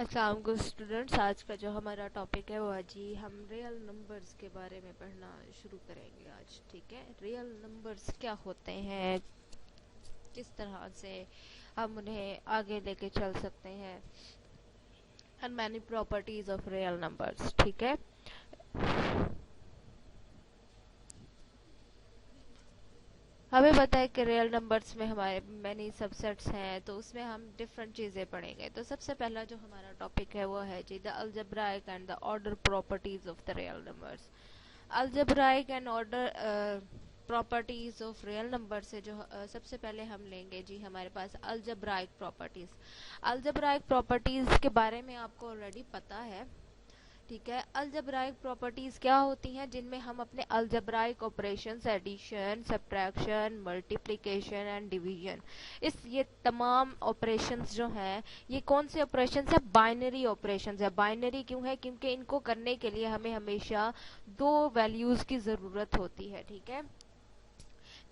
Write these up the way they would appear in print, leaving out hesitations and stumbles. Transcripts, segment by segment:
अस्सलाम वालेकुम स्टूडेंट्स। आज का जो हमारा टॉपिक है वो जी हम रियल नंबर्स के बारे में पढ़ना शुरू करेंगे आज। ठीक है, रियल नंबर्स क्या होते हैं, किस तरह से हम उन्हें आगे लेके चल सकते हैं, and many properties of real numbers. ठीक है, हमें पता है कि रियल नंबर्स में हमारे मैनी सबसेट्स हैं, तो उसमें हम डिफरेंट चीज़ें पढ़ेंगे। तो सबसे पहला जो हमारा टॉपिक है वो है जी the algebraic and the order properties of the real numbers. Algebraic and order properties of real number से जो सबसे पहले हम लेंगे जी हमारे पास अलजेब्राइक प्रॉपर्टीज। अलजेब्राइक प्रॉपर्टीज के बारे में आपको ऑलरेडी पता है। ठीक है, अलजेब्राइक प्रॉपर्टीज क्या होती हैं, जिनमें हम अपने algebraic operations, addition, subtraction, multiplication and division, ये तमाम ऑपरेशंस जो हैं, ये कौन से ऑपरेशंस है? बाइनरी ऑपरेशंस है। बाइनरी क्यों है? क्योंकि इनको करने के लिए हमें हमेशा दो वैल्यूज की जरूरत होती है। ठीक है,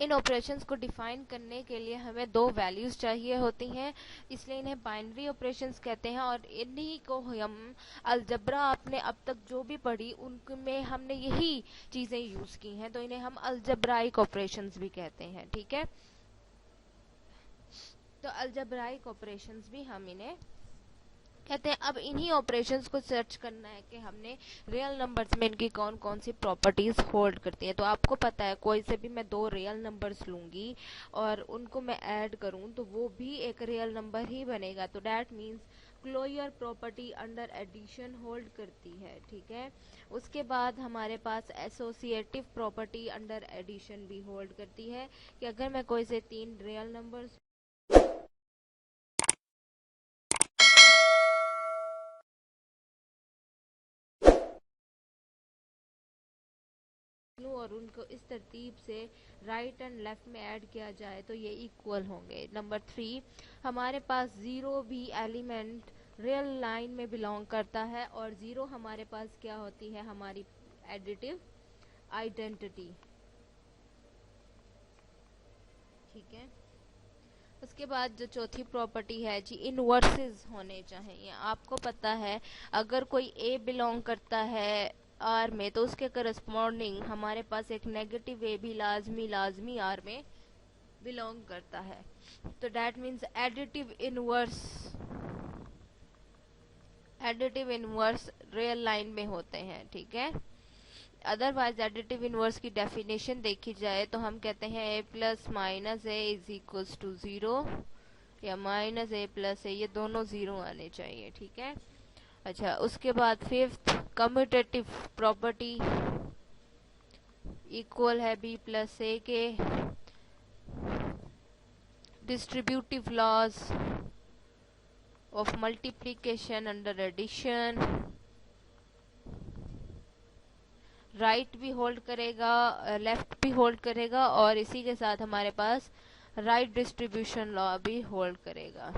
इन ऑपरेशंस को डिफाइन करने के लिए हमें दो वैल्यूज चाहिए होती हैं, इसलिए इन्हें बाइनरी ऑपरेशंस कहते हैं। और इन्हीं को हम अलजब्रा आपने अब तक जो भी पढ़ी उनमें हमने यही चीजें यूज की हैं, तो इन्हें हम अलजब्राइक ऑपरेशंस भी कहते हैं। ठीक है, तो अलजब्राइक ऑपरेशंस भी हम इन्हें कहते हैं। अब इन्हीं ऑपरेशंस को सर्च करना है कि हमने रियल नंबर्स में इनकी कौन कौन सी प्रॉपर्टीज होल्ड करती है। तो आपको पता है कोई से भी मैं दो रियल नंबर्स लूंगी और उनको मैं ऐड करूं तो वो भी एक रियल नंबर ही बनेगा। तो that means closure property under addition hold करती है। ठीक है, उसके बाद हमारे पास एसोसिएटिव प्रॉपर्टी अंडर एडिशन भी होल्ड करती है कि अगर मैं कोई से तीन रियल नंबर्स और उनको इस तरतीब से राइट एंड लेफ्ट में ऐड किया जाए तो ये इक्वल होंगे। नंबर 3, हमारे पास जीरो भी एलिमेंट रियल लाइन में बिलोंग करता है और जीरो हमारे पास क्या होती है? हमारी एडिटिव आइडेंटिटी। ठीक है, उसके बाद जो चौथी प्रॉपर्टी है जी इनवर्सेस होने चाहिए। आपको पता है अगर कोई ए बिलोंग करता है आर में तो उसके करस्पॉन्डिंग हमारे पास एक नेगेटिव ए भी लाजमी लाजमी आर में बिलोंग करता है। तो that means additive inverse real line में होते हैं। ठीक है, अदरवाइज एडिटिव इनवर्स की डेफिनेशन देखी जाए तो हम कहते हैं a plus minus a is equals to zero, या माइनस ए प्लस ए, ये दोनों जीरो आने चाहिए। ठीक है, अच्छा उसके बाद फिफ्थ कम्यूटेटिव प्रॉपर्टी इक्वल है बी प्लस ए के। Distributive laws of multiplication under addition, right भी होल्ड करेगा, लेफ्ट भी होल्ड करेगा, और इसी के साथ हमारे पास राइट डिस्ट्रीब्यूशन लॉ भी होल्ड करेगा।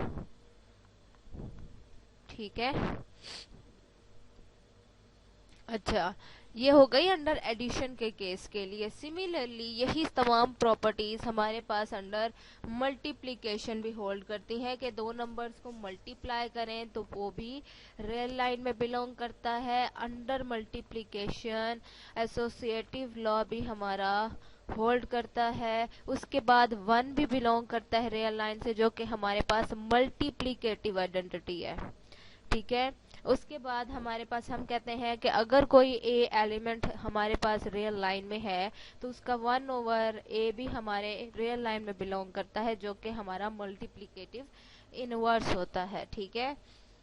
ठीक है, अच्छा ये हो गई अंडर एडिशन के केस के लिए। सिमिलरली यही तमाम प्रॉपर्टीज हमारे पास अंडर मल्टीप्लिकेशन भी होल्ड करती हैं कि दो नंबर्स को मल्टीप्लाई करें तो वो भी रियल लाइन में बिलोंग करता है। अंडर मल्टीप्लिकेशन एसोसिएटिव लॉ भी हमारा होल्ड करता है। उसके बाद वन भी बिलोंग करता है रियल लाइन से, जो कि हमारे पास मल्टीप्लिकेटिव आइडेंटिटी है। ठीक है, उसके बाद हमारे पास हम कहते हैं कि अगर कोई ए एलिमेंट हमारे पास रियल लाइन में है तो उसका वन ओवर ए भी हमारे रियल लाइन में बिलोंग करता है, जो कि हमारा मल्टीप्लिकेटिव इनवर्स होता है। ठीक है,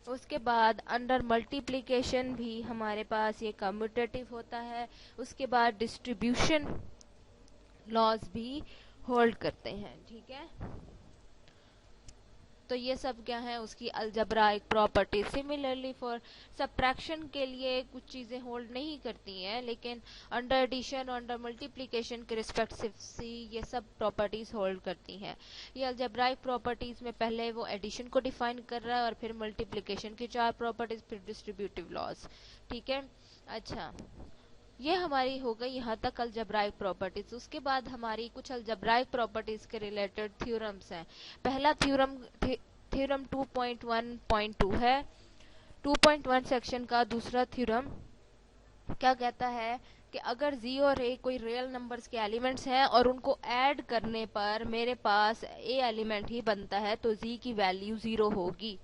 उसके बाद अंडर मल्टीप्लिकेशन भी हमारे पास ये कम्यूटेटिव होता है। उसके बाद डिस्ट्रीब्यूशन लॉज भी होल्ड करते हैं। ठीक है, तो ये सब क्या है? उसकी अलजब्राइक प्रॉपर्टी। सिमिलरली फॉर सब्ट्रैक्शन के लिए कुछ चीजें होल्ड नहीं करती हैं, लेकिन अंडर एडिशन और अंडर मल्टीप्लिकेशन के रिस्पेक्टिव सी ये सब प्रॉपर्टीज होल्ड करती हैं। ये अलजब्राइक प्रॉपर्टीज में पहले वो एडिशन को डिफाइन कर रहा है और फिर मल्टीप्लिकेशन की चार प्रॉपर्टीज, फिर डिस्ट्रीब्यूटिव लॉज। ठीक है, अच्छा ये हमारी हो गई यहाँ तक अलजब्राइक प्रॉपर्टीज। उसके बाद हमारी कुछ अलजब्राइक प्रॉपर्टीज के रिलेटेड थ्योरम्स हैं। पहला थ्योरम 2.1.2 है 2.1 सेक्शन का दूसरा थ्योरम क्या कहता है कि अगर जी और ए कोई रियल नंबर्स के एलिमेंट्स हैं और उनको ऐड करने पर मेरे पास ए एलिमेंट ही बनता है तो जी की वैल्यू 0 होगी।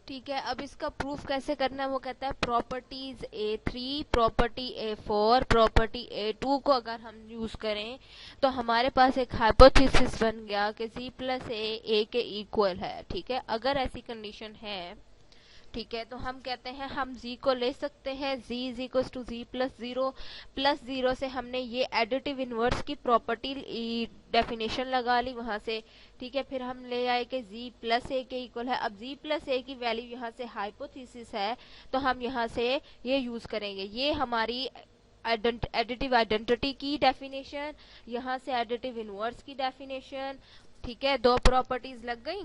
ठीक है, अब इसका प्रूफ कैसे करना है वो कहता है properties A3, property A4, property A2 को अगर हम यूज करें तो हमारे पास एक हाइपोथेसिस बन गया कि Z प्लस ए के इक्वल है। ठीक है, अगर ऐसी कंडीशन है, ठीक है, तो हम कहते हैं हम z को ले सकते हैं, z is equal to z plus zero से हमने ये एडिटिव इनवर्स की प्रॉपर्टी डेफिनेशन लगा ली वहां से। ठीक है, फिर हम ले आए कि z प्लस ए के इक्वल है। अब z प्लस ए की वैल्यू यहाँ से हाइपोथेसिस है तो हम यहाँ से ये यूज करेंगे, ये हमारी एडिटिव आइडेंटिटी की डेफिनेशन, यहाँ से एडिटिव इनवर्स की डेफिनेशन। ठीक है, दो प्रॉपर्टीज लग गई,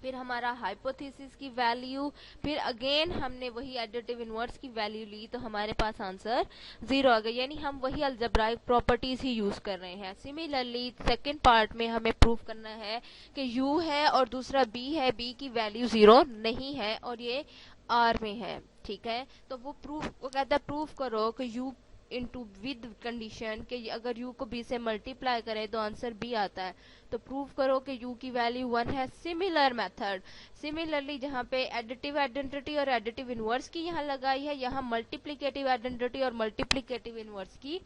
फिर हमारा हाइपोथेसिस की वैल्यू, फिर अगेन हमने वही एडिटिव इनवर्स की वैल्यू ली तो हमारे पास आंसर 0 आ गया, यानी हम वही अलजेब्राइक प्रॉपर्टीज ही यूज कर रहे हैं। सिमिलरली सेकंड पार्ट में हमें प्रूफ करना है कि u है और दूसरा b है, b की वैल्यू 0 नहीं है और ये r में है। ठीक है, तो वो कहता है प्रूफ करो कि u इंटू विद कंडीशन कि अगर u को b से मल्टीप्लाई करें तो आंसर b आता है, तो प्रूव करो कि u की वैल्यू 1 है। सिमिलर मेथड, सिमिलरली जहाँ पे एडिटिव आइडेंटिटी और एडिटिव इनवर्स की यहाँ लगाई है, यहाँ मल्टीप्लिकेटिव आइडेंटिटी और मल्टीप्लिकेटिव इनवर्स की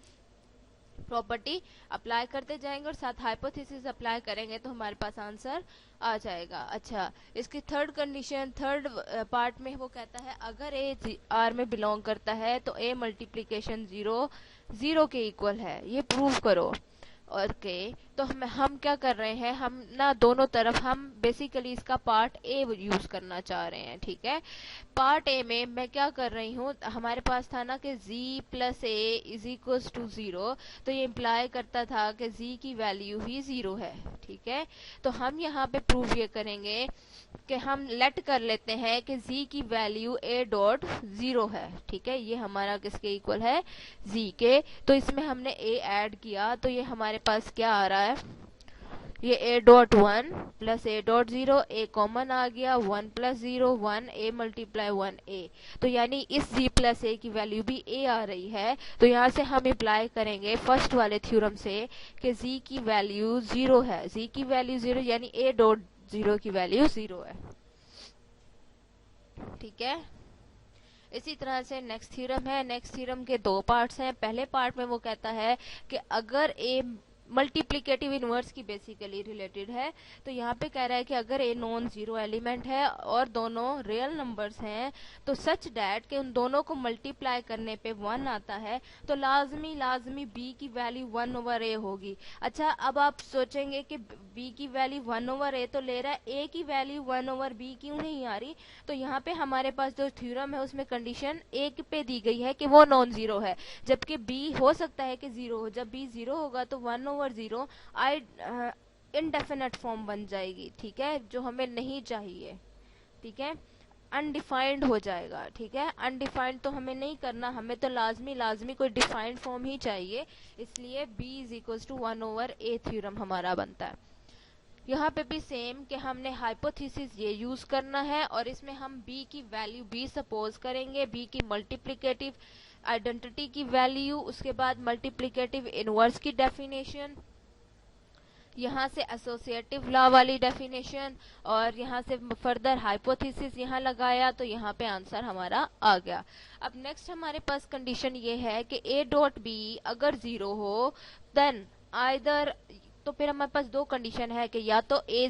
प्रॉपर्टी अप्लाई करते जाएंगे और साथ हाइपोथेसिस अप्लाई करेंगे तो हमारे पास आंसर आ जाएगा। अच्छा, इसकी थर्ड कंडीशन, थर्ड पार्ट में वो कहता है अगर ए आर में बिलोंग करता है तो ए मल्टीप्लीकेशन 0 के इक्वल है, ये प्रूव करो। ओके, तो हम क्या कर रहे हैं, हम ना दोनों तरफ हम बेसिकली इसका पार्ट ए यूज करना चाह रहे हैं। ठीक है, पार्ट ए में मैं क्या कर रही हूँ, हमारे पास था ना कि z plus A is equal to 0, तो ये इम्प्लाई करता था कि z की वैल्यू ही 0 है। ठीक है, तो हम यहाँ पे प्रूव ये करेंगे कि हम लेट कर लेते हैं कि z की वैल्यू a डॉट 0 है। ठीक है, ये हमारा किसके इक्वल है, z के, तो इसमें हमने a ऐड किया तो ये हमारे पास क्या आ रहा है, ये a dot 1 plus a dot 0, a common आ गया, 1 प्लस 0 1, a मल्टीप्लाई 1 a, तो यानी इस z प्लस a की वैल्यू भी a आ रही है। तो यहाँ से हम अप्लाई करेंगे फर्स्ट वाले थ्योरम से कि z की वैल्यू 0 है, z की वैल्यू 0 यानी a डॉट 0 की वैल्यू 0 है। ठीक है, इसी तरह से नेक्स्ट थ्योरम है, नेक्स्ट थ्योरम के दो पार्ट्स हैं। पहले पार्ट में वो कहता है कि अगर ए मल्टीप्लिकेटिव इनवर्स की बेसिकली रिलेटेड है, तो यहाँ पे कह रहा है कि अगर ए नॉन जीरो एलिमेंट है और दोनों रियल नंबर्स हैं तो सच डैट कि उन दोनों को मल्टीप्लाई करने पे 1 आता है तो लाजमी बी की वैल्यू 1 ओवर ए होगी। अच्छा, अब आप सोचेंगे कि बी की वैल्यू 1 ओवर ए तो ले रहा है, ए की वैल्यू 1 ओवर बी क्यों नहीं आ रही, तो यहाँ पे हमारे पास जो थ्योरम है उसमें कंडीशन ए पे दी गई है कि वो नॉन जीरो है, जबकि बी हो सकता है कि जीरो हो। जब बी जीरो होगा तो 1 ओवर 0 आई इनडेफिनेट फॉर्म बन जाएगी। ठीक है, जो हमें नहीं चाहिए। ठीक है, अनडिफाइंड हो जाएगा। ठीक है, अनडिफाइंड तो हमें नहीं करना, हमें तो लाजमी कोई डिफाइंड फॉर्म ही चाहिए, इसलिए b is equal to 1 over a theorem हमारा बनता है। यहाँ पे भी सेम कि हमने हाइपोथेसिस ये यूज करना है और इसमें हम b की वैल्यू b सपोज करेंगे, b की मल्टीप्लिकेटिव आइडेंटिटी की वैल्यू, उसके बाद मल्टीप्लिकेटिव इनवर्स की डेफिनेशन, यहाँ से एसोसिएटिव लॉ वाली डेफिनेशन और यहाँ से फर्दर हाइपोथेसिस यहाँ लगाया तो यहाँ पे आंसर हमारा आ गया। अब नेक्स्ट हमारे पास कंडीशन ये है कि a डॉट बी अगर 0 हो देन आइदर, तो फिर हमारे पास दो कंडीशन है कि या तो ए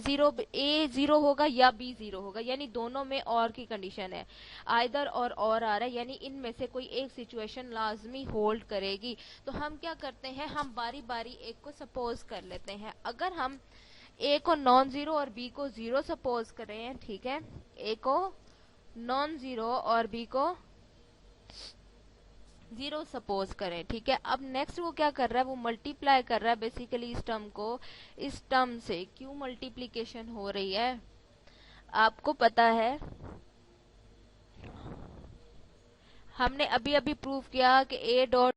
जीरो होगा या बी जीरो होगा, यानी दोनों में और की कंडीशन है, आइदर और आ रहा है, यानी इनमें से कोई एक सिचुएशन लाजमी होल्ड करेगी। तो हम क्या करते हैं, हम बारी बारी एक को सपोज कर लेते हैं। अगर हम ए को नॉन जीरो और बी को जीरो सपोज करें, ठीक है, ए को नॉन जीरो और बी को 0 सपोज करें। ठीक है, अब नेक्स्ट वो क्या कर रहा है, वो मल्टीप्लाई कर रहा है बेसिकली इस टर्म को इस टर्म से। क्यों मल्टीप्लीकेशन हो रही है आपको पता है, हमने अभी अभी प्रूव किया कि a डॉट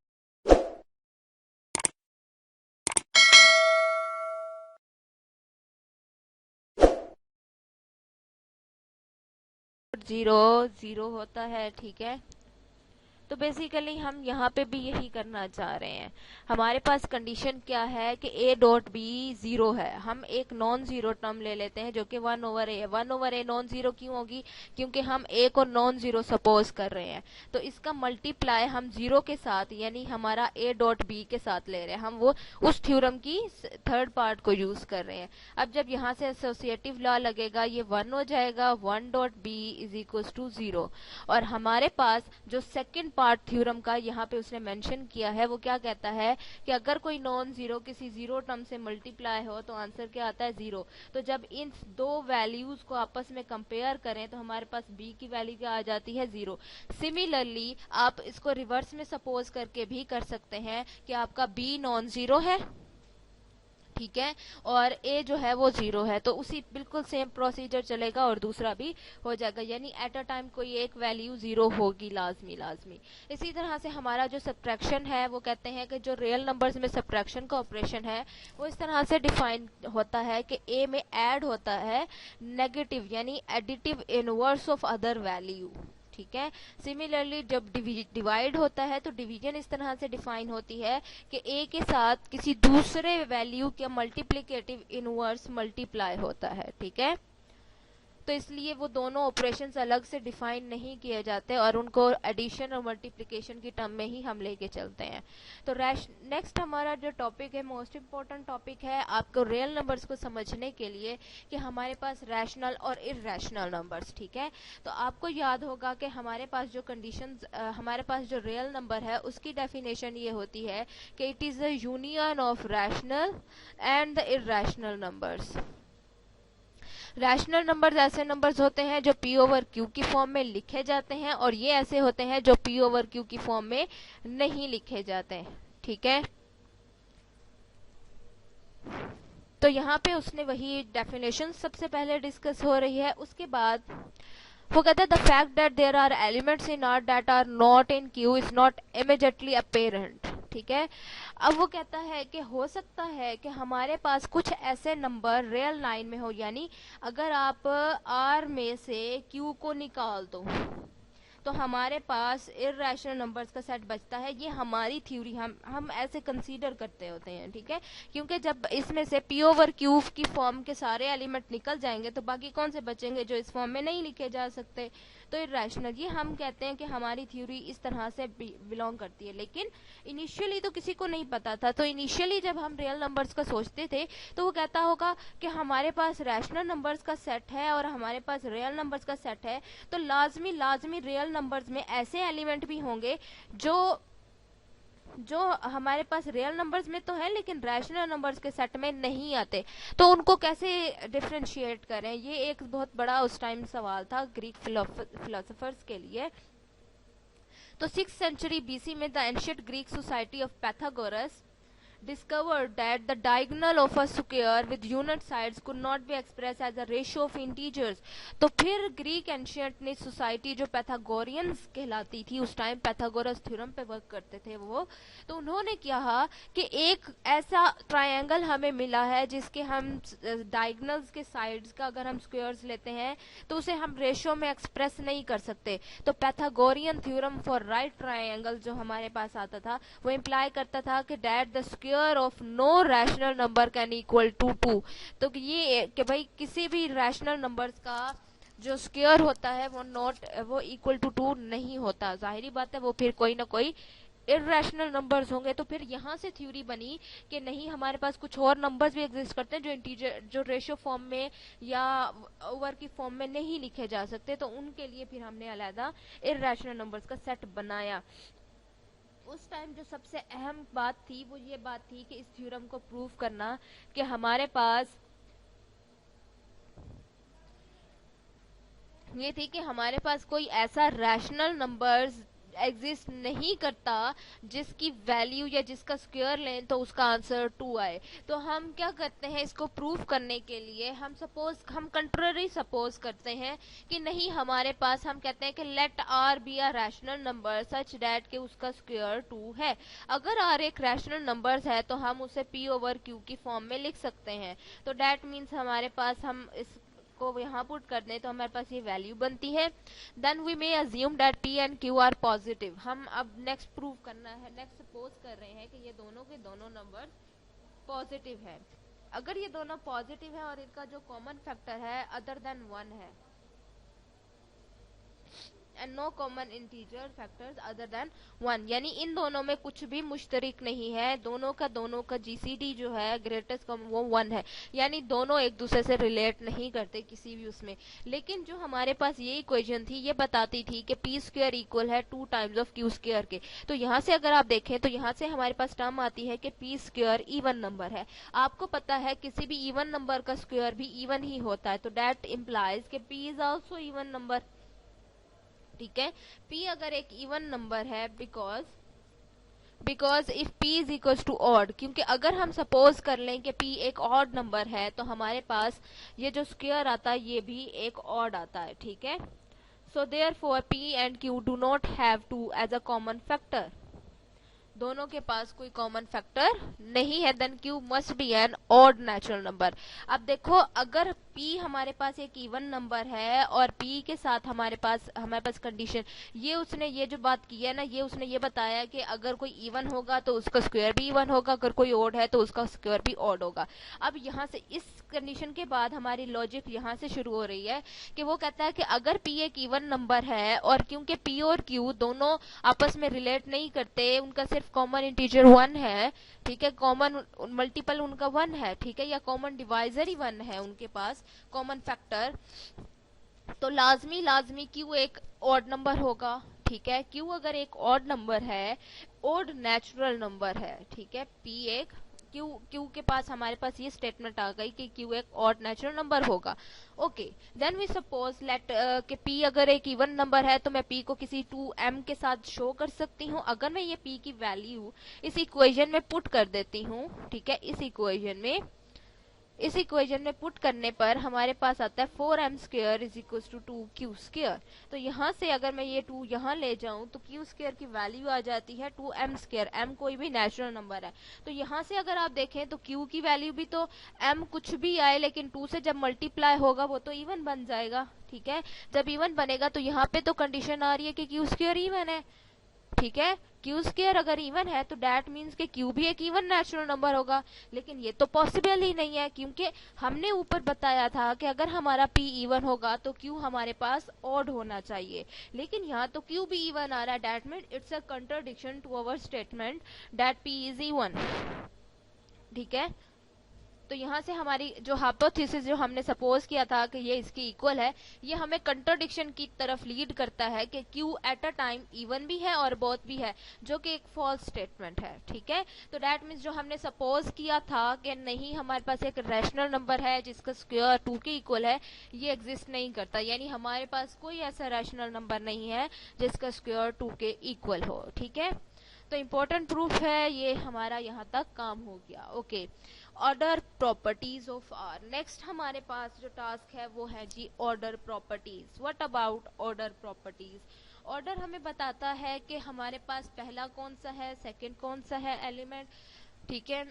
जीरो जीरो होता है, ठीक है। तो बेसिकली हम यहाँ पे भी यही करना चाह रहे हैं। हमारे पास कंडीशन क्या है कि ए डॉट बी जीरो है। हम एक नॉन जीरो टर्म ले लेते हैं जो कि 1/a है। 1/a नॉन जीरो क्यों होगी? क्योंकि हम ए को नॉन जीरो सपोज कर रहे हैं। तो इसका मल्टीप्लाई हम जीरो के साथ यानी हमारा ए डॉट बी के साथ ले रहे हैं। हम वो उस थ्योरम की थर्ड पार्ट को यूज कर रहे हैं। अब जब यहाँ से एसोसिएटिव लॉ लगेगा, ये 1 हो जाएगा, 1 dot B is equal to 0। और हमारे पास जो सेकंड पार्ट थ्योरम का यहाँ पे उसने मेंशन किया है वो क्या कहता है कि अगर कोई नॉन जीरो किसी जीरो टर्म से मल्टीप्लाई हो तो आंसर क्या आता है? 0। तो जब इन दो वैल्यूज को आपस में कंपेयर करें तो हमारे पास b की वैल्यू क्या आ जाती है? 0। सिमिलरली आप इसको रिवर्स में सपोज करके भी कर सकते हैं कि आपका b नॉन जीरो है, ठीक है, और a जो है वो 0 है, तो उसी बिल्कुल सेम प्रोसीजर चलेगा और दूसरा भी हो जाएगा। यानी एट अ टाइम कोई एक वैल्यू 0 होगी लाजमी लाजमी। इसी तरह से हमारा जो सब्ट्रैक्शन है वो कहते हैं कि जो रियल नंबर्स में सब्ट्रैक्शन का ऑपरेशन है वो इस तरह से डिफाइन होता है कि a में ऐड होता है नेगेटिव यानी additive inverse of other value, ठीक है। सिमिलरली जब डिवाइड होता है तो डिवीजन इस तरह से डिफाइन होती है कि a के साथ किसी दूसरे वैल्यू का मल्टीप्लिकेटिव इनवर्स मल्टीप्लाई होता है, ठीक है। तो इसलिए वो दोनों ऑपरेशंस अलग से डिफाइन नहीं किए जाते और उनको एडिशन और मल्टीप्लिकेशन की टर्म में ही हम लेके चलते हैं। तो नेक्स्ट हमारा जो टॉपिक है मोस्ट इम्पोर्टेंट टॉपिक है आपको रियल नंबर्स को समझने के लिए कि हमारे पास रैशनल और इरैशनल नंबर्स, ठीक है। तो आपको याद होगा कि हमारे पास जो कंडीशंस हमारे पास जो रियल नंबर है उसकी डेफिनेशन ये होती है कि it is the union of rational and the irrational numbers. Rational numbers ऐसे नंबर्स होते हैं जो p ओवर q की फॉर्म में लिखे जाते हैं और ये ऐसे होते हैं जो p ओवर q की फॉर्म में नहीं लिखे जाते हैं, ठीक है। तो यहाँ पे उसने वही डेफिनेशन सबसे पहले डिस्कस हो रही है। उसके बाद वो कहता है the fact that there are elements in R that are not in Q is not immediately apparent, ठीक है। अब वो कहता है कि हो सकता है कि हमारे पास कुछ ऐसे नंबर रियल लाइन में हो, यानी अगर आप आर में से क्यू को निकाल दो तो हमारे पास इररेशनल नंबर्स का सेट बचता है। ये हमारी थ्योरी हम ऐसे कंसीडर करते होते हैं, ठीक है। क्योंकि जब इसमें से p ओवर क्यू की फॉर्म के सारे एलिमेंट निकल जाएंगे तो बाकी कौन से बचेंगे जो इस फॉर्म में नहीं लिखे जा सकते। तो इररेशनल ये हम कहते हैं कि हमारी थ्योरी इस तरह से बिलोंग करती है। लेकिन इनिशियली तो किसी को नहीं पता था। तो इनिशियली जब हम रियल नंबर्स का सोचते थे तो वो कहता होगा कि हमारे पास रैशनल नंबर्स का सेट है और हमारे पास रियल नंबर्स का सेट है, तो लाजमी रियल नंबर्स में ऐसे एलिमेंट भी होंगे जो हमारे पास रियल नंबर्स में तो है लेकिन रैशनल नंबर्स के सेट में नहीं आते। तो उनको कैसे डिफरेंशिएट करें, ये एक बहुत बड़ा उस टाइम सवाल था ग्रीक फिलोसोफर्स के लिए। तो 6th सेंचुरी बीसी में the ancient Greek society of Pythagoras discovered that the diagonal of a square with unit sides could not be expressed as a ratio of integers। तो फिर Greek ancient ने society जो पैथागोरियंस कहलाती थी, उस time Pythagoras theorem पे work करते थे वो, तो उन्होंने कहा कि एक ऐसा ट्रायंगल हमें मिला है जिसके हम डायगोनल्स के साइड्स का अगर हम स्क्वायर्स लेते हैं तो उसे हम रेशियो में एक्सप्रेस नहीं कर सकते। तो Pythagorean theorem for right triangle जो हमारे पास आता था वो इम्प्लाई करता था कि that the square of no rational number can equal to 2। तो ये कि भाई किसी भी रैशनल नंबर्स का जो स्क्वायर होता है वो इक्वल टू 2 नहीं होता। जाहिर बात है वो फिर कोई ना कोई इररेशनल नंबर्स होंगे। तो फिर यहाँ से थ्योरी बनी कि नहीं, हमारे पास कुछ और नंबर्स भी एग्जिस्ट करते हैं जो इंटीजर जो रेशियो फॉर्म में या ओवर की फॉर्म में नहीं लिखे जा सकते। तो उनके लिए फिर हमने अलग इररेशनल नंबर्स का सेट बनाया। उस टाइम जो सबसे अहम बात थी वो ये बात थी कि इस थ्योरम को प्रूव करना कि हमारे पास ये थी कि हमारे पास कोई ऐसा रैशनल नंबर्स एग्जिस्ट नहीं करता जिसकी वैल्यू या जिसका स्क्वायर लें तो उसका आंसर 2 आए। तो हम क्या करते हैं, इसको प्रूव करने के लिए हम कंट्ररी सपोज करते हैं कि नहीं, हमारे पास हम कहते हैं कि let R be a rational number such that कि उसका स्क्वायर 2 है। अगर आर एक रैशनल नंबर है तो हम उसे p ओवर q की फॉर्म में लिख सकते हैं। तो दैट मीन्स हमारे पास हम इस को यहाँ पुट कर दें तो हमारे पास ये वैल्यू बनती है। Then we may assume that P and Q are positive. हम अब नेक्स्ट प्रूव करना है, नेक्स्ट सपोज कर रहे हैं कि ये दोनों के दोनों नंबर पॉजिटिव है। अगर ये दोनों पॉजिटिव है और इनका जो कॉमन फैक्टर है अदर देन 1 है and no common integer factors other than 1, यानी इन दोनों में कुछ भी मुश्तरक नहीं है, दोनों का जीसीडी जो है ग्रेटेस्ट कॉमन वो 1 है, यानी दोनों एक दूसरे से रिलेट नहीं करते किसी भी उसमें। लेकिन जो हमारे पास ये इक्वेशन थी ये बताती थी कि पी स्क्वायर इक्वल है 2 टाइम्स ऑफ क्यू स्क्वायर के। तो यहाँ से अगर आप देखें तो यहाँ से हमारे पास टर्म आती है कि पी स्क्वायर इवन नंबर है। आपको पता है किसी भी इवन नंबर का स्क्वायर भी इवन ही होता है, तो दैट इम्प्लाइज कि P is also even number. ठीक है, P अगर एक इवन नंबर है because if P is equal to odd, क्योंकि अगर हम सपोज कर लें कि P एक ऑड नंबर है तो हमारे पास ये जो स्क्वायर आता है ये भी एक ऑड आता है। ठीक है, so therefore P and Q do not have two as a common factor, दोनों के पास कोई कॉमन फैक्टर नहीं है, then Q must be an odd natural number. अब देखो अगर P हमारे पास एक इवन नंबर है और P के साथ हमारे पास कंडीशन ये जो बात की है ना, ये उसने ये बताया कि अगर कोई इवन होगा तो उसका स्क्वायर भी इवन होगा, अगर कोई ऑड है तो उसका स्क्वायर भी ऑड होगा। अब यहाँ से इस कंडीशन के बाद हमारी लॉजिक यहाँ से शुरू हो रही है कि वो कहता है कि अगर P एक इवन नंबर है और क्योंकि P और Q दोनों आपस में रिलेट नहीं करते, उनका सिर्फ कॉमन इंटीजर 1 है, ठीक है, कॉमन मल्टीपल उनका 1 है, ठीक है, या कॉमन डिवाइजर ही 1 है उनके पास कॉमन फैक्टर, तो लाजमी Q एक ऑड नंबर होगा। ठीक है, Q अगर एक ऑड नंबर है, ऑड नेचुरल नंबर है, ठीक है, P एक Q के पास हमारे पास ये स्टेटमेंट आ गई कि Q एक ऑड नेचुरल नंबर होगा। Okay, then we suppose let कि P अगर एक इवन नंबर है तो मैं P को किसी 2m के साथ शो कर सकती हूँ। अगर मैं ये P की वैल्यू इस इक्वेशन में पुट कर देती हूँ, ठीक है, इस इक्वेशन में पुट करने पर हमारे पास आता है 4m square is equal to 2q square. तो यहाँ से अगर मैं ये 2 यहाँ ले जाऊं तो q स्क्वायर की वैल्यू आ जाती है 2m स्क्वायर, m कोई भी नेचुरल नंबर है। तो यहाँ से अगर आप देखें तो q की वैल्यू भी तो m कुछ भी आए लेकिन 2 से जब मल्टीप्लाई होगा वो तो इवन बन जाएगा। ठीक है, जब इवन बनेगा तो यहाँ पे तो कंडीशन आ रही है कि q स्क्वायर इवन है। ठीक है, क्यू स्क्वायर अगर इवन है तो दैट मीन्स कि क्यू भी एक इवन नेचुरल नंबर होगा, लेकिन ये तो पॉसिबल ही नहीं है क्योंकि हमने ऊपर बताया था कि अगर हमारा पी इवन होगा तो क्यू हमारे पास ऑड होना चाहिए, लेकिन यहाँ तो क्यू भी इवन आ रहा है, that means it's a contradiction to our statement that P is even. ठीक है, तो यहाँ से हमारी जो हाइपोथेसिस जो हमने सपोज किया था कि ये इसकी इक्वल है, ये हमें कंट्राडिक्शन की तरफ लीड करता है कि Q at a time even भी है और बोथ भी है, जो कि एक फॉल्स स्टेटमेंट है। ठीक है, तो दैट मीन्स जो हमने सपोज किया था कि नहीं हमारे पास एक रैशनल नंबर है जिसका स्क्वायर 2 के इक्वल है, ये एग्जिस्ट नहीं करता, यानी हमारे पास कोई ऐसा रैशनल नंबर नहीं है जिसका स्क्वायर 2 के इक्वल हो। ठीक है, तो इम्पोर्टेंट प्रूफ है ये, हमारा यहाँ तक काम हो गया। Okay, order properties of R. Next हमारे पास जो टास्क है वो है जी order properties. What about order properties? Order हमें बताता है कि हमारे पास पहला कौन सा है, सेकंड कौन सा है एलिमेंट। ठीक है,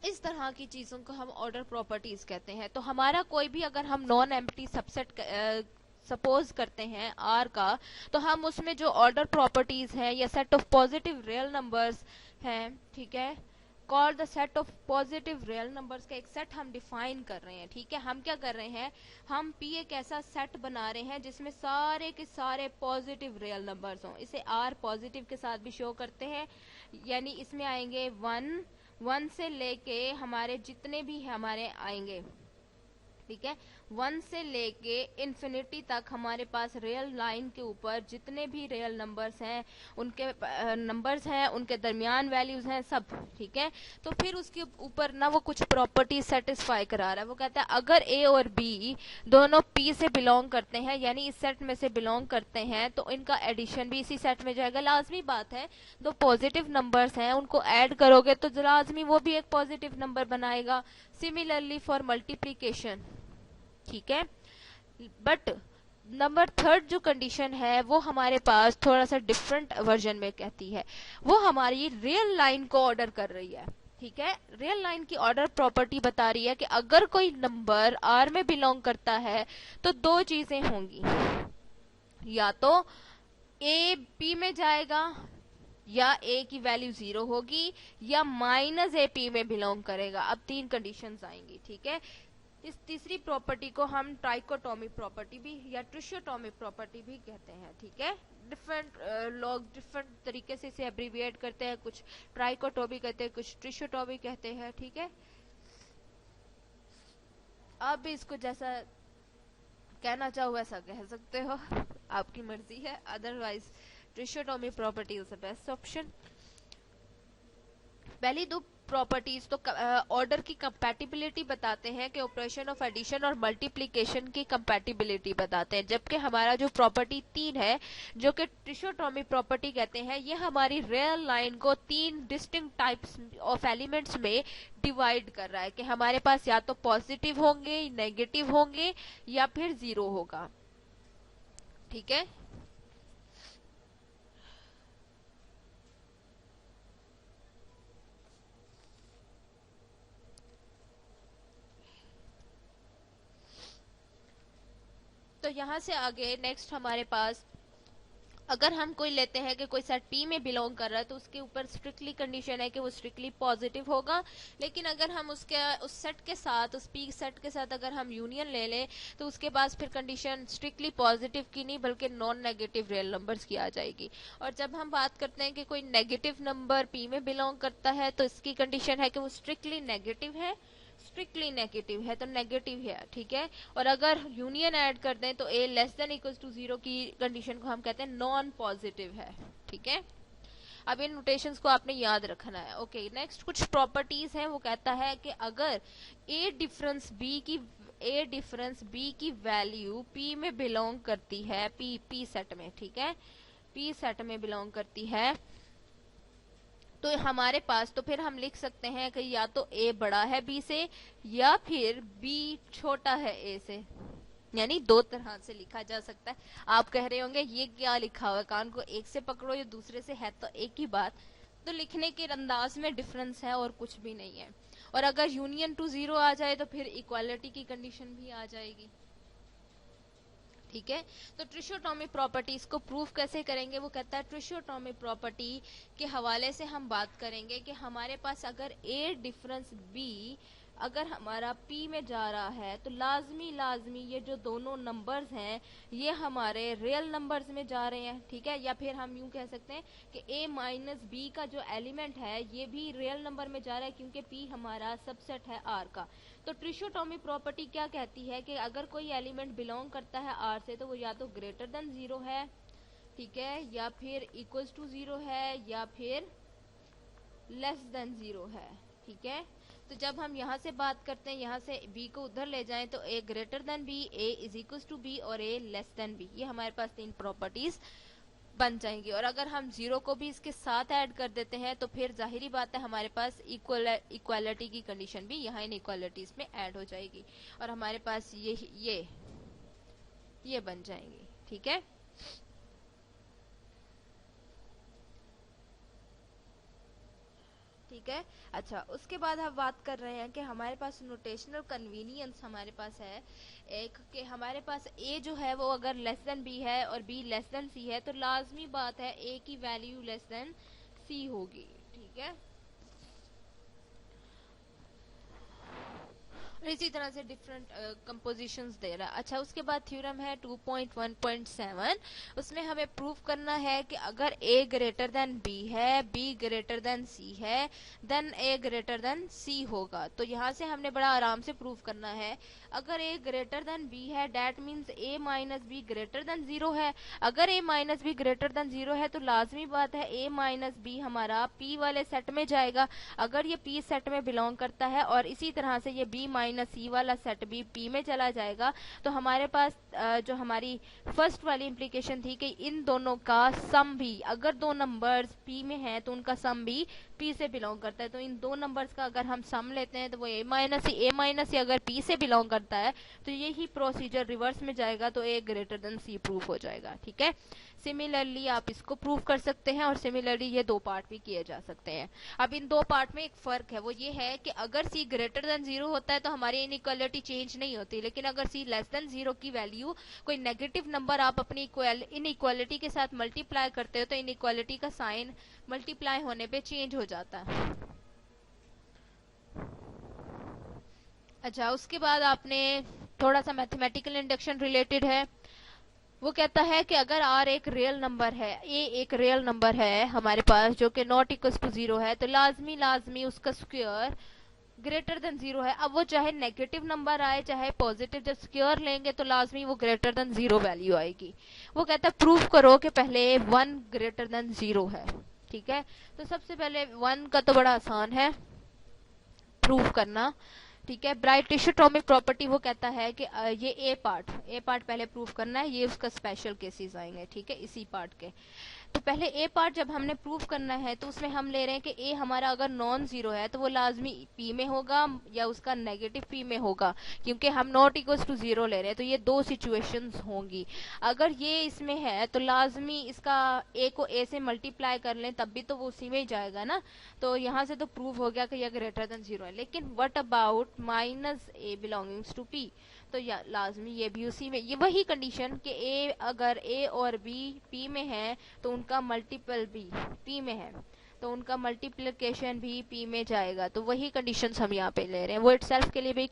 इस तरह की चीजों को हम ऑर्डर प्रॉपर्टीज कहते हैं। तो हमारा कोई भी अगर हम नॉन एम्प्टी सबसेट सपोज करते हैं आर का, तो हम उसमें जो ऑर्डर प्रॉपर्टीज हैं या set of positive real numbers हैं, ठीक है, called the set of positive real numbers का एक सेट हम डिफाइन कर रहे हैं। ठीक है, हम क्या कर रहे हैं, हम P एक ऐसा सेट बना रहे हैं जिसमें सारे के सारे पॉजिटिव रियल नंबर्स हों। इसे R पॉजिटिव के साथ भी शो करते हैं, यानी इसमें आएंगे 1 से लेके हमारे जितने भी हमारे आएंगे, ठीक है, 1 से लेके इन्फिनिटी तक हमारे पास रियल लाइन के ऊपर जितने भी रियल नंबर्स हैं उनके दरमियान वैल्यूज हैं सब। ठीक है, तो फिर उसके ऊपर ना वो कुछ प्रॉपर्टी सेटिस्फाई करा रहा है। वो कहता है अगर ए और बी दोनों पी से बिलोंग करते हैं, यानी इस सेट में से बिलोंग करते हैं, तो इनका एडिशन भी इसी सेट में जाएगा। लाजमी बात है, दो पॉजिटिव नंबर्स हैं उनको ऐड करोगे तो लाजमी वो भी एक पॉजिटिव नंबर बनाएगा। Similarly for multiplication. ठीक है, बट नंबर 3 जो कंडीशन है वो हमारे पास थोड़ा सा डिफरेंट वर्जन में कहती है, वो हमारी रियल लाइन को ऑर्डर कर रही है। ठीक ठीक है, रियल लाइन की ऑर्डर प्रॉपर्टी बता रही है कि अगर कोई नंबर आर में बिलोंग करता है तो दो चीजें होंगी, या तो ए पी में जाएगा, या ए की वैल्यू 0 होगी, या माइनस ए पी में बिलोंग करेगा। अब तीन कंडीशंस आएंगी, ठीक है। इस तीसरी प्रॉपर्टी को हम ट्राइकोटोमी प्रॉपर्टी भी या ट्रिशोटोमी प्रॉपर्टी भी कहते हैं, ठीक है। डिफरेंट लोग डिफरेंट तरीके से इसे एब्रीविएट करते हैं, कुछ ट्राइकोटोमी कहते हैं, कुछ ट्रिशोटोमी कहते हैं, ठीक है। आप भी इसको जैसा कहना चाहो वैसा कह सकते हो, आपकी मर्जी है। Otherwise trichotomy property is the best option. पहली दो प्रॉपर्टीज तो ऑर्डर की कंपैटिबिलिटी बताते हैं कि ऑपरेशन ऑफ एडिशन और मल्टीप्लिकेशन की कंपैटिबिलिटी बताते हैं, जबकि हमारा जो प्रॉपर्टी 3 है जो कि ट्रिशोटोमी प्रॉपर्टी कहते हैं, ये हमारी रियल लाइन को 3 डिस्टिंक्ट टाइप्स ऑफ एलिमेंट्स में डिवाइड कर रहा है कि हमारे पास या तो पॉजिटिव होंगे, नेगेटिव होंगे, या फिर 0 होगा, ठीक है। तो यहां से आगे नेक्स्ट हमारे पास, अगर हम कोई लेते हैं कि कोई सेट पी में बिलोंग कर रहा है तो उसके ऊपर स्ट्रिक्टली कंडीशन है कि वो स्ट्रिक्टली पॉजिटिव होगा। लेकिन अगर हम उसके उस सेट के साथ, उस पी सेट के साथ अगर हम यूनियन ले लें तो उसके पास फिर कंडीशन स्ट्रिक्टली पॉजिटिव की नहीं बल्कि नॉन नेगेटिव रियल नंबर्स की आ जाएगी। और जब हम बात करते हैं कि कोई नेगेटिव नंबर पी में बिलोंग करता है तो इसकी कंडीशन है कि वो स्ट्रिक्टली नेगेटिव है, स्ट्रिक्टली नेगेटिव है तो नेगेटिव है, ठीक है। और अगर यूनियन ऐड कर दें तो ए लेस देन इक्वल टू 0 की कंडीशन को हम कहते हैं नॉन पॉजिटिव है, ठीक है। अब इन नोटेशंस को आपने याद रखना है। ओके, नेक्स्ट कुछ प्रॉपर्टीज हैं, वो कहता है कि अगर ए डिफरेंस बी की वैल्यू पी में बिलोंग करती है, पी सेट में, ठीक है, पी सेट में बिलोंग करती है, तो हमारे पास, तो फिर हम लिख सकते हैं कि या तो ए बड़ा है बी से या फिर बी छोटा है ए से। यानी दो तरह से लिखा जा सकता है। आप कह रहे होंगे ये क्या लिखा हुआ है, कान को एक से पकड़ो या दूसरे से, है तो एक ही बात। तो लिखने के अंदाज में डिफरेंस है और कुछ भी नहीं है। और अगर यूनियन टू 0 आ जाए तो फिर इक्वालिटी की कंडीशन भी आ जाएगी, ठीक है। तो ट्रिशोटोमी प्रॉपर्टीज को प्रूफ कैसे करेंगे, वो कहता है ट्रिशोटोमी प्रॉपर्टी के हवाले से हम बात करेंगे कि हमारे पास अगर ए डिफरेंस बी अगर हमारा पी में जा रहा है तो लाजमी ये जो दोनों नंबर्स हैं ये हमारे रियल नंबर्स में जा रहे हैं, ठीक है। या फिर हम यूं कह सकते हैं कि ए माइनस बी का जो एलिमेंट है ये भी रियल नंबर में जा रहा है क्योंकि पी हमारा सबसेट है आर का। तो ट्रिशोटोमी प्रॉपर्टी क्या कहती है कि अगर कोई एलिमेंट बिलोंग करता है आर से तो वो या तो ग्रेटर देन 0 है, ठीक है, या फिर इक्वल्स टू 0 है, या फिर लेस देन 0 है, ठीक है। तो जब हम यहाँ से बात करते हैं, यहाँ से b को उधर ले जाएं तो a greater than b, a is equal to b और a लेस देन b, ये हमारे पास 3 प्रॉपर्टीज बन जाएंगी। और अगर हम 0 को भी इसके साथ ऐड कर देते हैं तो फिर जाहिरी बात है हमारे पास इक्वालिटी की कंडीशन भी यहाँ इन इक्वालिटीज में ऐड हो जाएगी और हमारे पास ये बन जाएंगी, ठीक है। ठीक है, अच्छा, उसके बाद हम बात कर रहे हैं कि हमारे पास नोटेशनल कन्वीनियंस हमारे पास है एक, कि हमारे पास a जो है वो अगर लेस देन b है और b लेस देन c है तो लाजमी बात है a की वैल्यू लेस देन c होगी, ठीक है। और इसी तरह से डिफरेंट कंपोजिशंस दे रहा है। अच्छा, उसके बाद थ्योरम है 2.1.7, उसमें हमें प्रूव करना है कि अगर a ग्रेटर देन b है, b ग्रेटर देन c है, then a greater than c होगा। तो यहाँ से हमने बड़ा आराम से प्रूव करना है, अगर a ग्रेटर देन b है that means a minus b greater then 0 है। अगर a minus b greater then 0 है तो लाजमी बात है a माइनस b हमारा p वाले सेट में जाएगा अगर ये p सेट में बिलोंग करता है, और इसी तरह से ये b माइनस c वाला सेट भी p में चला जाएगा। तो हमारे पास जो हमारी फर्स्ट वाली इम्प्लीकेशन थी कि इन दोनों का सम भी, अगर दो नंबर्स p में हैं तो उनका सम भी पी से बिलोंग करता है। तो इन दो नंबर्स का अगर हम सम लेते हैं तो वो ए माइनस ही अगर पी से बिलोंग करता है तो यही प्रोसीजर रिवर्स में जाएगा, तो ए ग्रेटर देन सी प्रूफ हो जाएगा। ठीक है, सिमिलरली आप इसको प्रूव कर सकते हैं, और सिमिलरली ये दो पार्ट भी किए जा सकते हैं। अब इन दो पार्ट में एक फर्क है, वो ये है कि अगर सी ग्रेटर देन 0 होता है तो हमारी इनइक्वालिटी चेंज नहीं होती, लेकिन अगर सी लेस देन 0 की वैल्यू कोई नेगेटिव नंबर आप अपनी इनइक्वालिटी के साथ मल्टीप्लाई करते हो तो इनइक्वालिटी का साइन मल्टीप्लाई होने पे चेंज हो जाता है। अच्छा, उसके बाद आपने थोड़ा सा मैथमेटिकल इंडक्शन रिलेटेड है, वो कहता है कि अगर आर एक रियल नंबर है, ए एक रियल नंबर है हमारे पास जो कि नॉट इक्वल टू 0 है, तो लाजमी उसका स्क्वायर ग्रेटर देन 0 है। अब वो चाहे नेगेटिव नंबर आए चाहे पॉजिटिव, जब स्क्वायर लेंगे तो लाजमी वो ग्रेटर देन 0 वैल्यू आएगी। वो कहता है प्रूफ करो कि पहले 1 ग्रेटर देन 0 है। ठीक है, तो सबसे पहले 1 का तो बड़ा आसान है प्रूफ करना। ठीक है, ब्राइट टिशोटोमिक प्रॉपर्टी वो कहता है कि ये ए पार्ट पहले प्रूफ करना है, ये उसका स्पेशल केसेस आएंगे। ठीक है, इसी पार्ट के तो पहले ए पार्ट जब हमने प्रूफ करना है तो उसमें हम ले रहे हैं कि ए हमारा अगर नॉन जीरो है तो वो लाजमी पी में होगा या उसका नेगेटिव पी में होगा, क्योंकि हम नॉट इक्वल टू 0 ले रहे हैं। तो ये दो सिचुएशंस होंगी। अगर ये इसमें है तो लाजमी इसका ए को ए से मल्टीप्लाई कर लें तब भी तो वो उसी में ही जाएगा ना। तो यहाँ से तो प्रूव हो गया कि यह ग्रेटर देन 0 है। लेकिन what about minus A belongings to P, तो या लाजमी ये भी उसी में, ये वही कंडीशन कि ए अगर ए और बी पी में है तो उनका मल्टीपल भी पी में है तो उनका मल्टीप्लिकेशन भी पी में जाएगा। तो वही कंडीशंस हम यहाँ पे ले रहे हैं, वो इटसेल्फ के लिए भी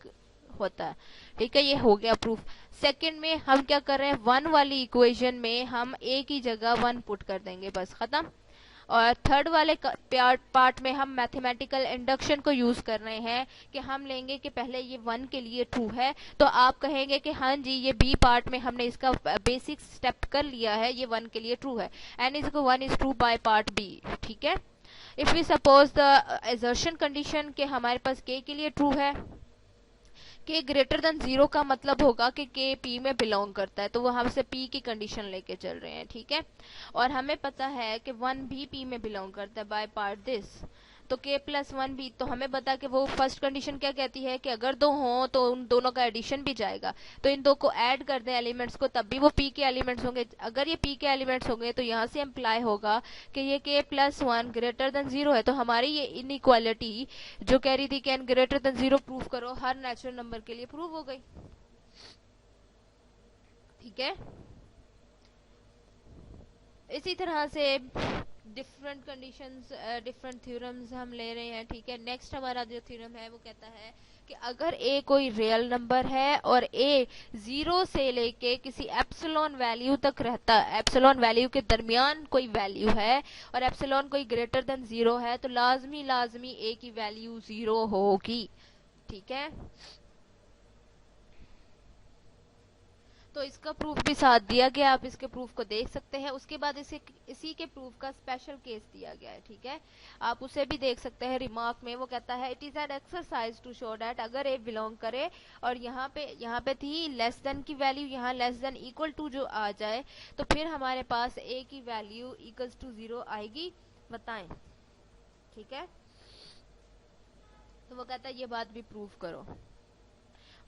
होता है। ठीक है, ये हो गया प्रूफ। सेकंड में हम क्या कर रहे हैं, 1 वाली इक्वेशन में हम ए की जगह 1 पुट कर देंगे, बस खत्म। और थर्ड वाले पार्ट में हम मैथमेटिकल इंडक्शन को यूज कर रहे हैं कि हम लेंगे कि पहले ये 1 के लिए ट्रू है तो आप कहेंगे कि हाँ जी ये बी पार्ट में हमने इसका बेसिक स्टेप कर लिया है, ये 1 के लिए ट्रू है, N is 1 is true by part B. ठीक है, if we suppose the assertion condition के हमारे पास के लिए ट्रू है, के ग्रेटर देन 0 का मतलब होगा कि के पी में बिलोंग करता है, तो वो हमसे पी की कंडीशन लेके चल रहे हैं। ठीक है, और हमें पता है कि 1 भी पी में बिलोंग करता है बाय पार्ट दिस, तो k प्लस 1 भी, तो हमें पता कि वो फर्स्ट कंडीशन क्या कहती है कि अगर दो हों तो उन दोनों का एडिशन भी जाएगा, तो इन दो को ऐड कर दें एलिमेंट्स को तब भी वो p के एलिमेंट्स होंगे। अगर ये p के एलिमेंट्स होंगे तो यहाँ से इम्प्लाई होगा कि ये k प्लस 1 ग्रेटर देन 0 है। तो हमारी ये इनइक्वालिटी जो कह रही थी कि n ग्रेटर देन 0 प्रूव करो, हर नेचुरल नंबर के लिए प्रूव हो गई। ठीक है, इसी तरह से डिफरेंट कंडीशंस डिफरेंट थ्योरम्स हम ले रहे हैं। ठीक है, नेक्स्ट हमारा जो थ्योरम है वो कहता है कि अगर a कोई रियल नंबर है और a 0 से लेके किसी एप्सिलॉन वैल्यू तक रहता है, एप्सिलॉन वैल्यू के दरमियान कोई वैल्यू है और एप्सिलॉन कोई ग्रेटर देन 0 है, तो लाजमी a की वैल्यू 0 होगी। ठीक है, तो इसका प्रूफ भी साथ दिया गया, आप इसके प्रूफ को देख सकते हैं। उसके बाद इसी के प्रूफ का स्पेशल केस दिया गया है। ठीक है, आप उसे भी देख सकते हैं रिमार्क में। वो कहता है it is an exercise to show that अगर ए बिलोंग करे और यहाँ पे थी लेस देन की वैल्यू, यहाँ लेस देन इक्वल टू जो आ जाए तो फिर हमारे पास ए की वैल्यू इक्वल्स टू 0 आएगी, बताएं। ठीक है, तो वो कहता है ये बात भी प्रूफ करो।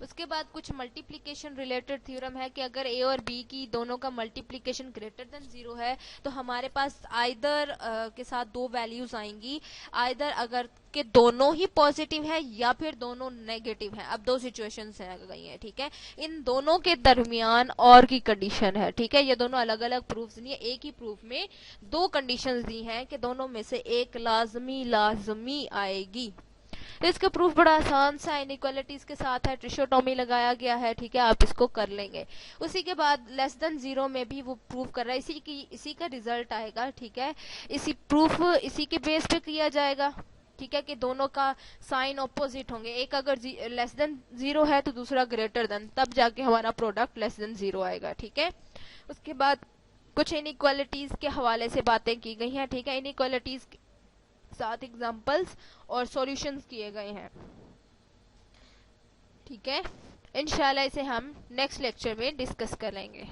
उसके बाद कुछ मल्टीप्लिकेशन रिलेटेड थ्योरम है कि अगर ए और बी की दोनों का मल्टीप्लिकेशन ग्रेटर देन 0 है तो हमारे पास आइदर के साथ दो वैल्यूज आएंगी, आइदर अगर के दोनों ही पॉजिटिव है या फिर दोनों नेगेटिव है। अब दो सिचुएशंस है गई हैं। ठीक है, इन दोनों के दरमियान और की कंडीशन है। ठीक है, ये दोनों अलग अलग प्रूफ्स नहीं है, एक ही प्रूफ में दो कंडीशंस दी हैं कि दोनों में से एक लाजमी आएगी। तो इसका प्रूफ बड़ा आसान सा इनइक्वालिटीज के साथ है, ट्रिशोटोमी लगाया गया है। ठीक है, आप इसको कर लेंगे। उसी के बाद लेस देन 0 में भी वो प्रूफ कर रहा है, इसी का रिजल्ट आएगा। ठीक है, इसी के बेस पे किया जाएगा। ठीक है, कि दोनों का साइन ऑपोजिट होंगे, एक अगर लेस देन 0 है तो दूसरा ग्रेटर देन, तब जाके हमारा प्रोडक्ट लेस देन 0 आएगा। ठीक है, उसके बाद कुछ इनइक्वालिटीज के हवाले से बातें की गई हैं। ठीक है, इनइक्वालिटीज साथ एग्जाम्पल्स और सॉल्यूशंस किए गए हैं। ठीक है, इंशाल्लाह इसे हम नेक्स्ट लेक्चर में डिस्कस करेंगे।